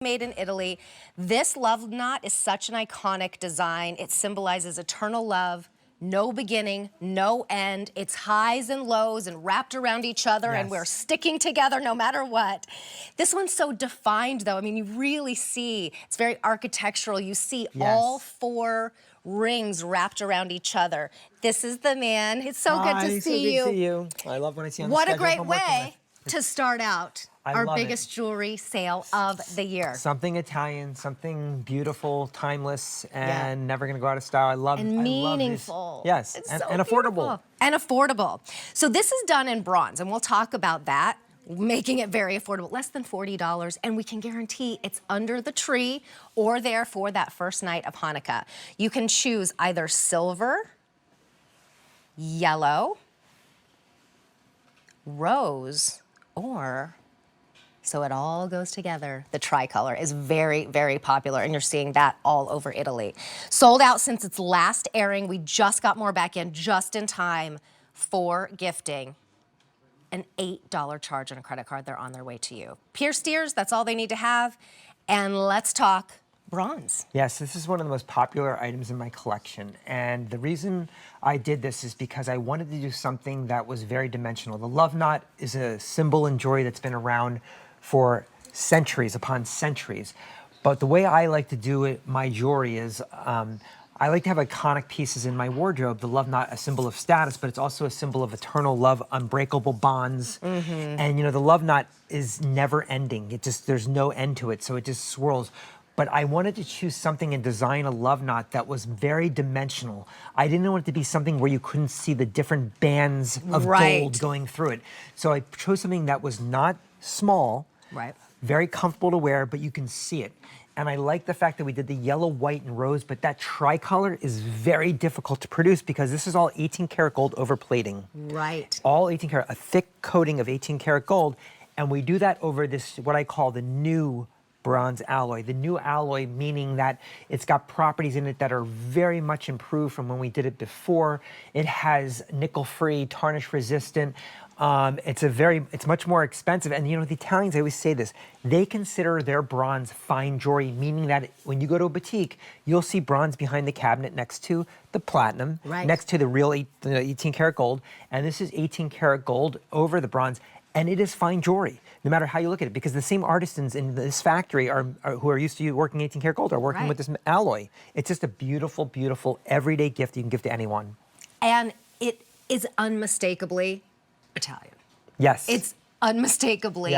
Made in Italy. This love knot is such an iconic design. It symbolizes eternal love, no beginning, no end. It's highs and lows and wrapped around each other, and we're sticking together no matter what. This one's so defined, though. I mean, you really see, it's very architectural. You see all 4 rings wrapped around each other. This is the man. It's so good to see you. So good to see you. I love when I see you on the What a schedule great way to start out our biggest jewelry sale of the year. Something Italian, something beautiful, timeless, and never going to go out of style. I love and meaningful. Yes, and affordable. Beautiful. And affordable. So this is done in bronze, and we'll talk about that, making it very affordable, less than $40, and we can guarantee it's under the tree or there for that first night of Hanukkah. You can choose either silver, yellow, rose, or, so it all goes together, the tricolor is very, very popular, and you're seeing that all over Italy. Sold out since its last airing. We just got more back in just in time for gifting. An $8 charge on a credit card. They're on their way to you. Pierced ears, that's all they need to have. And let's talk bronze. Yes, this is one of the most popular items in my collection. And the reason I did this is because I wanted to do something that was very dimensional. The love knot is a symbol and jewelry that's been around for centuries upon centuries. But the way I like to do it, my jewelry is, I like to have iconic pieces in my wardrobe. The love knot, a symbol of status, but it's also a symbol of eternal love, unbreakable bonds. And you know, the love knot is never ending. It just, there's no end to it, so it just swirls. But I wanted to choose something and design a love knot that was very dimensional. I didn't want it to be something where you couldn't see the different bands of gold going through it. So I chose something that was not small, very comfortable to wear, but you can see it. And I like the fact that we did the yellow, white, and rose, but that tricolor is very difficult to produce because this is all 18 karat gold over plating. All 18 karat, a thick coating of 18 karat gold. And we do that over this, what I call the new bronze alloy. The new alloy meaning that it's got properties in it that are very much improved from when we did it before. It has nickel-free, tarnish-resistant. It's much more expensive. And you know, the Italians, I always say this, they consider their bronze fine jewelry, meaning that when you go to a boutique, you'll see bronze behind the cabinet next to the platinum, next to the real 18 karat gold. And this is 18 karat gold over the bronze. And it is fine jewelry, no matter how you look at it, because the same artisans in this factory who are used to working 18 karat gold are working with this alloy. It's just a beautiful, beautiful everyday gift you can give to anyone. And it is unmistakably Italian. Yes. It's unmistakably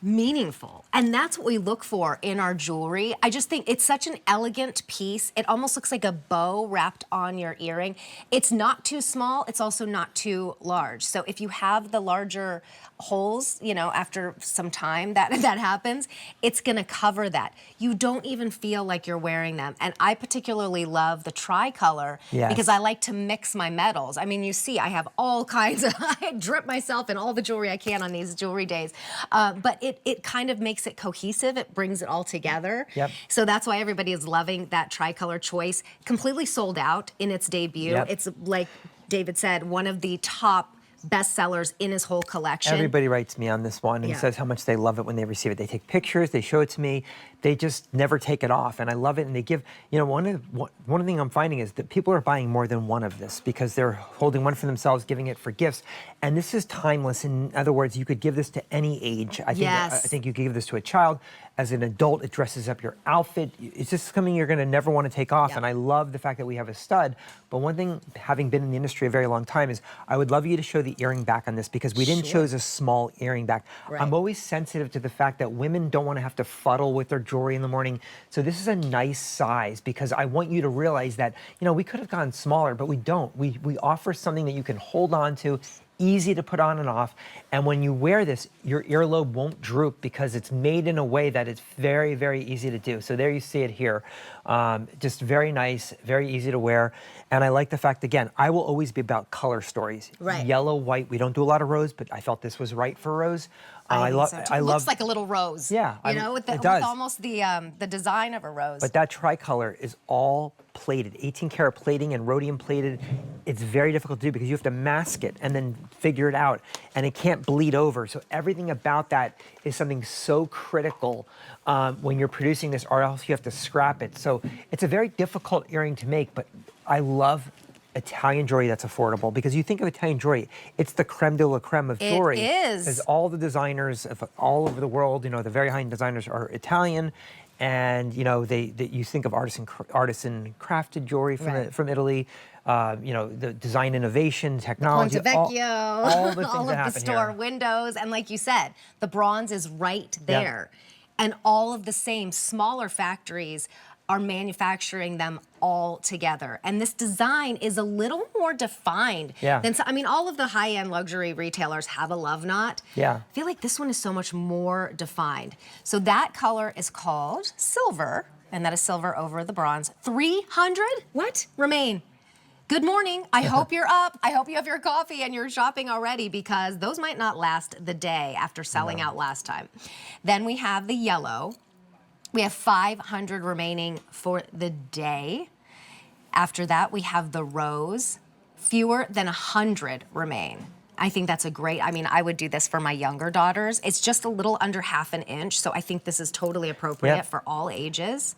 meaningful. And that's what we look for in our jewelry. I just think it's such an elegant piece. It almost looks like a bow wrapped on your earring. It's not too small. It's also not too large. So if you have the larger holes, you know, after some time that happens, it's gonna cover that. You don't even feel like you're wearing them. And I particularly love the tricolor because I like to mix my metals. I mean, you see, I have all kinds of, I drip myself in all the jewelry I can on these jewelry days. But it kind of makes it cohesive. It brings it all together. So that's why everybody is loving that tricolor choice. Completely sold out in its debut. It's, like David said, one of the top bestsellers in his whole collection. Everybody writes me on this one and says how much they love it when they receive it. They take pictures, they show it to me, they just never take it off, and I love it. And they give, you know, one of the things I'm finding is that people are buying more than one of this because they're holding one for themselves, giving it for gifts, and this is timeless. In other words, you could give this to any age. I think you could give this to a child. As an adult, it dresses up your outfit. It's just something you're gonna never wanna take off, and I love the fact that we have a stud. But one thing, having been in the industry a very long time, is I would love you to show the earring back on this because we didn't choose a small earring back. I'm always sensitive to the fact that women don't wanna have to fuddle with their jewelry in the morning. So this is a nice size because I want you to realize that, you know, we could have gone smaller, but we don't. We offer something that you can hold on to, easy to put on and off, and when you wear this, your earlobe won't droop because it's made in a way that it's very, very easy to do. So there you see it here. Just very nice, very easy to wear, and I like the fact, again, I will always be about color stories. Yellow, white, we don't do a lot of rose, but I felt this was right for rose. I think love. so too. It looks like a little rose. Yeah, you know, with it does. with almost the design of a rose. But that tricolor is all plated, 18 karat plating and rhodium plated. It's very difficult to do because you have to mask it and then figure it out, and it can't bleed over. So everything about that is something so critical when you're producing this, or else you have to scrap it. So it's a very difficult earring to make, but I love Italian jewelry that's affordable, because you think of Italian jewelry, it's the creme de la creme of jewelry. It is. Because all the designers of all over the world, you know, the very high-end designers are Italian, and you know you think of artisan crafted jewelry from Italy. You know, the design innovation, technology, Ponte Vecchio, all the things all that of happen the store here. windows, and like you said, the bronze is right there, and all of the same smaller factories are manufacturing them all together. And this design is a little more defined than, I mean, all of the high-end luxury retailers have a love knot. Yeah. I feel like this one is so much more defined. So that color is called silver, and that is silver over the bronze. 300? What? Remain. Good morning. I hope you're up. I hope you have your coffee and you're shopping already, because those might not last the day after selling out last time. Then we have the yellow. We have 500 remaining for the day. After that, we have the rose. Fewer than 100 remain. I think that's a great, I mean, I would do this for my younger daughters. It's just a little under ½ an inch, so I think this is totally appropriate for all ages.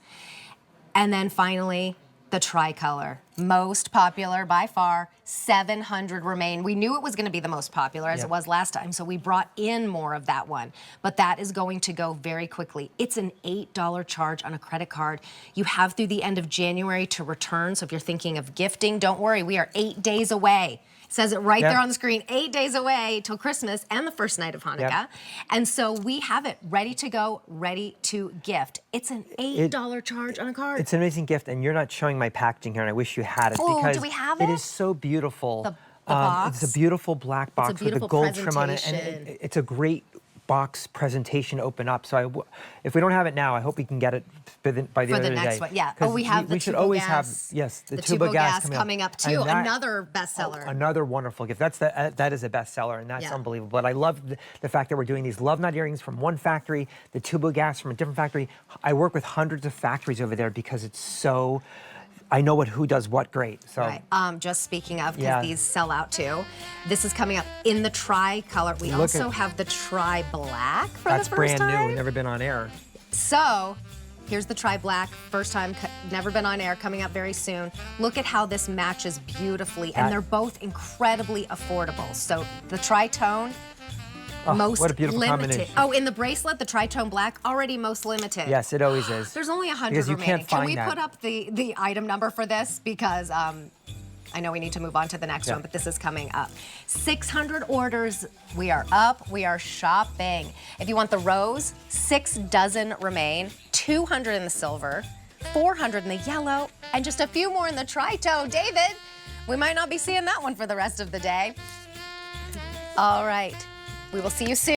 And then finally, the tricolor, most popular by far, 700 remain. We knew it was going to be the most popular, as it was last time, so we brought in more of that one. But that is going to go very quickly. It's an $8 charge on a credit card. You have through the end of January to return, so if you're thinking of gifting, don't worry, we are 8 days away. It says it right there on the screen, 8 days away till Christmas and the first night of Hanukkah. And so we have it ready to go, ready to gift. It's an $8 charge on a card. It's an amazing gift, and you're not showing my packaging here, and I wish you had it, Oh, because do we have it it? is so beautiful. The box? It's a beautiful black box with the beautiful gold trim on it, and presentation. it's a great box presentation open up. So if we don't have it now, I hope we can get it by the end of the day. next one, yeah. Oh, we have the should tubo always gas. have the tubo tubo gas gas coming up too. And that- Another bestseller. Another wonderful gift. That is a bestseller, and that's unbelievable. But I love the fact that we're doing these love knot earrings from one factory, the tubo gas from a different factory. I work with hundreds of factories over there because it's so. I know who does what great. So. Right. Just speaking of, because these sell out too. This is coming up in the tri-color. We also have the tri-black for the first time. That's brand new, never been on air. So, here's the tri-black, first time, never been on air, coming up very soon. Look at how this matches beautifully, and they're both incredibly affordable. So, the tri-tone, most what a beautiful limited. combination. Oh, in the bracelet, the tri-tone black, already most limited. Yes, it always is. There's only 100 because you remaining. Can't find Can we that. put up the item number for this? Because I know we need to move on to the next one, but this is coming up. 600 orders. We are up. We are shopping. If you want the rose, 6 dozen remain. 200 in the silver, 400 in the yellow, and just a few more in the tritone. David, we might not be seeing that one for the rest of the day. All right. We will see you soon.